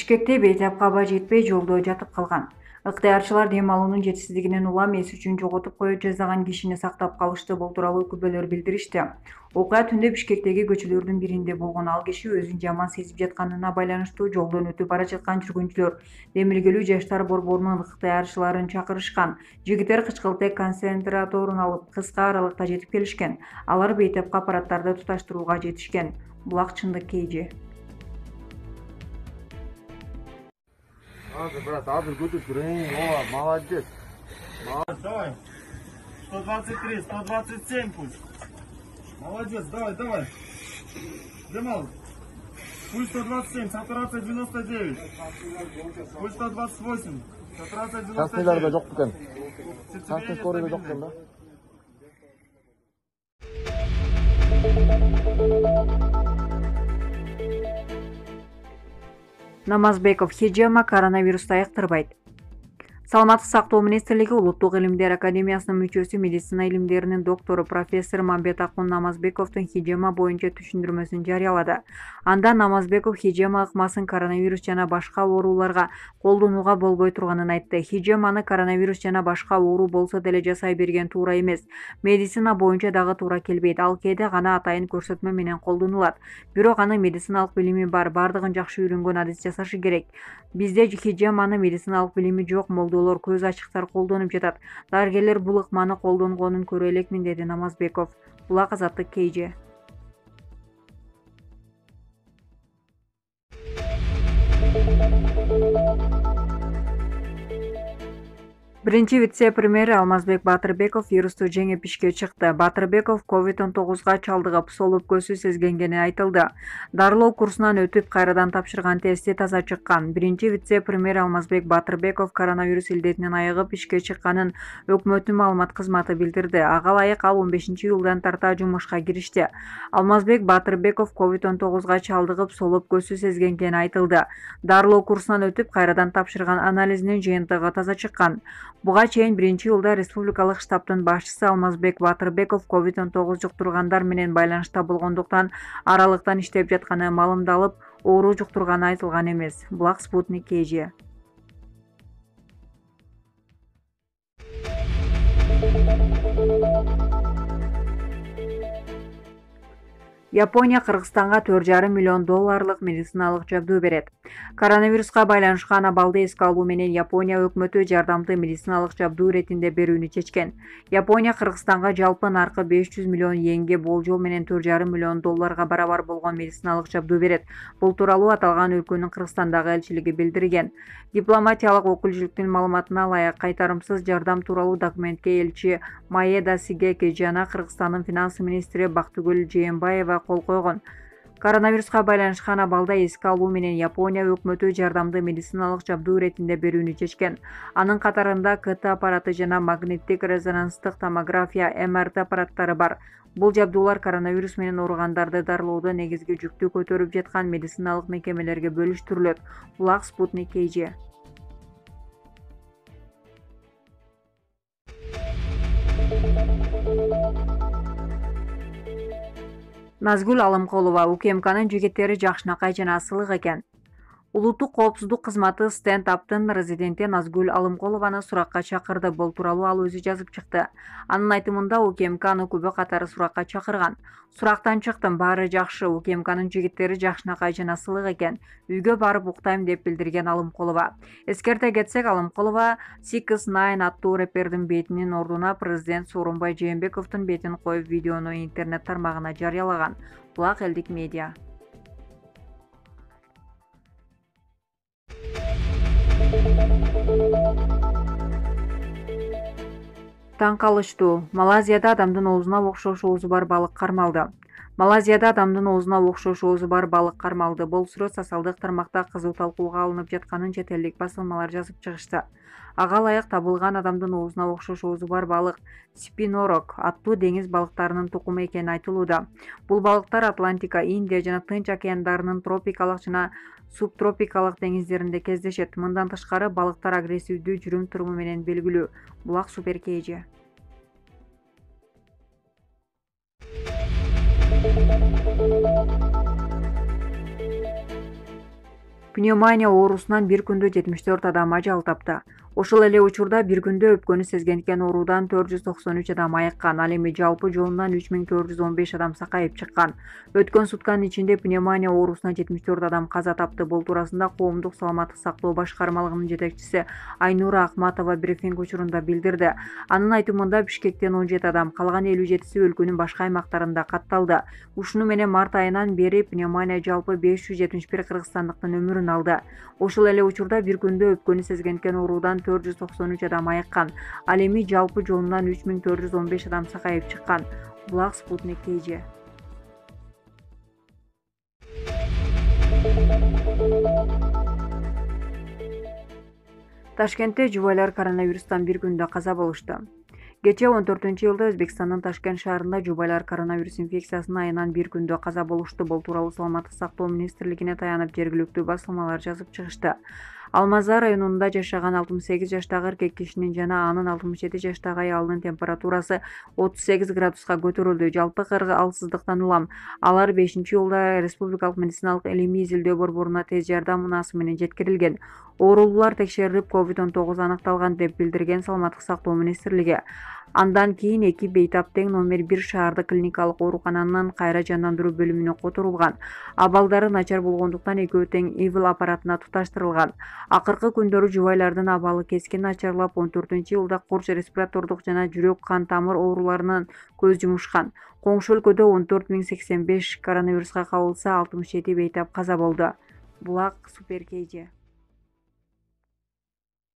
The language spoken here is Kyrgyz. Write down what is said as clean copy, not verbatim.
Бишкекте бейтап аба жетпей жолдо жатып калган. Ыктыярчылар дем алуунун жетишсиздигинен улам эс үчүн жоготуп коюп жаздаган кишини сактап калышты. Бул тууралуу күбөлөр билдиришти. Окуя түндө Бишкектеги көчөлөрдүн биринде болгон. Ал киши өзүн жаман сезип жатканына байланыштуу жолдон өтүп бара жаткан жүргүнчүлөр демилгелүү жаштар борборунун ыктыярчыларын чакырышкан. Жигиттер кычкылтек концентраторун алып кыска аралыкта жетип келишкен. Алар бейтапка аппараттарды туташтырууга жетишкен. Булак чындык KG. Брат, Абель, good тренинг, о, молодец. Давай. 123, 127 пусть. Молодец, давай. Джамал. Пульс 127, сатурация 99. Пульс 128, сатурация 99. Тасмилerde жоқ екен. Тасмил скорыйда жоқ екен да. Намазбеков Хижема коронавирусту айыктырбайт. Саламаттык сактоо министрлиги Улуттук илимдер академиясынын мүчөсү, медицина илимдеринин доктору профессор Мамбетакун Намазбековдун Хижема боюнча түшүндүрмөсүн жарыялады. Анда Намазбеков Хижема ыкмасын коронавирус жана башка ооруларга колдонууга болбой турганын айтты. Хижеманы коронавирус жана башка оору болсо деле жасай берген туура эмес. Медицина боюнча дагы туура келбейт. Ал кээде гана атайын көрсөтмө менен колдонулат. Бирок анын медициналык билими бар, бардыгын жакшы үйрөнгөн адис жасашы керек. Бизде Хижеманы медициналык билими жок молдолор, көз ачыктар колдонуп жатат. Дарыгерлер бул ыкманы колдонгонун көрө элекмин, деди Намазбеков. Булак Азаттык KG. Биринчи вице-премьер Алмазбек Батырбеков вирусту жеңип ишке чыкты. Батырбеков COVID-19 чалдыгып, солуп көзү сезгенгени айтылды. Дарылоо курсунан өтүп, кайрадан тапшырган тести таза чыккан. Биринчи вице-премьер Алмазбек Батырбеков коронавирус илдетинен айыгып ишке чыкканын өкмөттүн маалымат кызматы билдирди. Ага ылайык ал 15-июлдан тарта жумушка киришти. Алмазбек Батырбеков COVID-19 чалдыгып, солуп көзү сезгенгени айтылды. Дарылоо курсунан өтүп, кайрадан тапшырган анализинин жыйынтыгы таза чыккан. Буга чейин 1-июлда республикалык штабтын башчысы Алмазбек Батырбеков COVID-19 жуктургандар менен байланышта болгондуктан аралыктан иштеп жатканы маалымдалып, оору жуктурганы айтылган эмес. Булак Спутник KG. Япония Кыргызстанга $4,5 миллион медициналык жабдуу берет. Коронавируска байланышкан абалды эске алуу менен Япония өкмөтү жардамды медициналык жабдуу иретинде берүүнү чечкен. Япония Кыргызстанга жалпы наркы 500 миллион йенге, болжол менен $4,5 миллион барабар болгон медициналык жабдуу берет. Бул тууралуу аталган өлкөнүн Кыргызстандагы элчилиги билдирген. Дипломатиялык өкүлчүлүктүн маалыматына ылайык, кайтарымсыз жардам тууралуу документке элчи Маэда Сигеки жана Кыргызстандын финанс министри Бактыгүл Жээнбаева кол койгон. Коронавируска байланышкан абалда эске алуу менен Япония өкмөтү жардамды медициналык жабдуу иретинде берүүнү чечкен. Анын катарында КТ аппараты жана магниттик резонанстык томография МРТ аппараттары бар. Бул жабдуулар коронавирус менен ооругандарды дарылоодо негизги жүктү көтөрүп жаткан медициналык мекемелерге бөлүштүрүлөт. Булак Спутник KG. Назгүл Алымкулова УКМКнын жигиттери жакшынакай жана асылык экен. Улуттук коопсуздук кызматы стенд-аптын резиденти Назгүл Алымкулованы суракка чакырды. Бул тууралуу ал өзү жазып чыкты. Анын айтымында УКМК аны күбө катары суракка чакырган. Сурактан чыктым, баары жакшы, УКМКнын жигиттери жакшынакай жана асылык экен. Үйгө барып уктайм, деп билдирген Алымкулова. Эскерте кетсек, Алымкулова 6ix9ine аттуу рэпердин бетинин ордуна президент Сооронбай Жээнбековдун бетин коюп видеону интернет тармагына жарыялаган. Булак Элдик медиа. Таң калыштуу. Малайзияда адамдын оозуна окшош оозу бар балык кармалды. Малайзияда адамдын оозуна окшош оозу бар балык кармалды. Бул сүрөт социалдык тармакта кызуу талкууга алынып жатканын чет элдик басылмалар жазып чыгышты. Ага ылайык табылган адамдын оозуна окшош оозу бар балык спинорок аттуу деңиз балыктарынын тукуму экени айтылууда. Бул балыктар Атлантика, Индия жана Тынч океандарынын тропикалык жана субтропикалык деңиздеринде кездешет. Мындан тышкары балыктар агрессивдүү жүрүм-туруму менен белгилүү. Булак Супер KG. Pnevmoniya оорусунан bir күндө 74 адам ажал тапты. Ошол эле учурда bir күндө өпкөнү сезгендикен оорудан 493 адам айыккан. Ал эми жалпы жолунан 3415 адам сакайып чыккан. Өткөн сутканын ичинде пневмония оорусунан 74 адам каза тапты. Бул туурасында коомдук саламаттык сактоо башкармалыгынын жетекчиси Айнура Акматова брифинг учурунда билдирди. Анын айтымында Бишкектен 17 адам, калган 57-си өлкөнүн башка аймактарында катталды. Ушуну менен март айынан бери пневмония жалпы 571 кыргызстандыктын өмүрүн алды. Ошол эле учурда bir күндө өпкөнү сезгендикен оорудан 493 адам айыккан. Ал эми жалпы жолунан 3415 адам сакайып чыккан. Булак Спутник KG. Ташкентте жубайлар коронавирустан bir күндө каза болушту. Кече 14-жылда Өзбекстандын Ташкент шаарында жубайлар коронавирус инфекциясына айынан bir күндө каза болушту. Бул тууралуу Саламаттык сактоо министрлигине таянып жергиликтүү басылмалар жазып чыгышты. Алмаза районунда жашаган 68 жаштагы эркек кишинин жана анын 67 жаштагы аялынын температурасы 38 градуска көтөрүлдү. Жалпы кыргызсыздыктан улам. Алар 5-июлда Республикалык медициналык илимий изилдөө борборуна тез жардам унаасы менен жеткирилген. Оорулуулар текшерилип, COVID-19 аныкталган деп билдирген Саламаттык сактоо министрлиги. Андан кийин эки бейтап тең номер 1 шаардык клиникалык оорукананын кайра жандандыруу бөлүмүнө которулган. Абалдары начар болгондуктан экөө тең ИВЛ аппаратына туташтырылган. Акыркы күндөрү жубайлардын абалы кескен начарлап, 14-жылда курч респиратордук жана жүрөк кан тамыр ооруларынан көз жумушкан. Коңшу өлкөдө 14085 коронавируска кабылса, 67 бейтап каза болду. Булак Супер KG.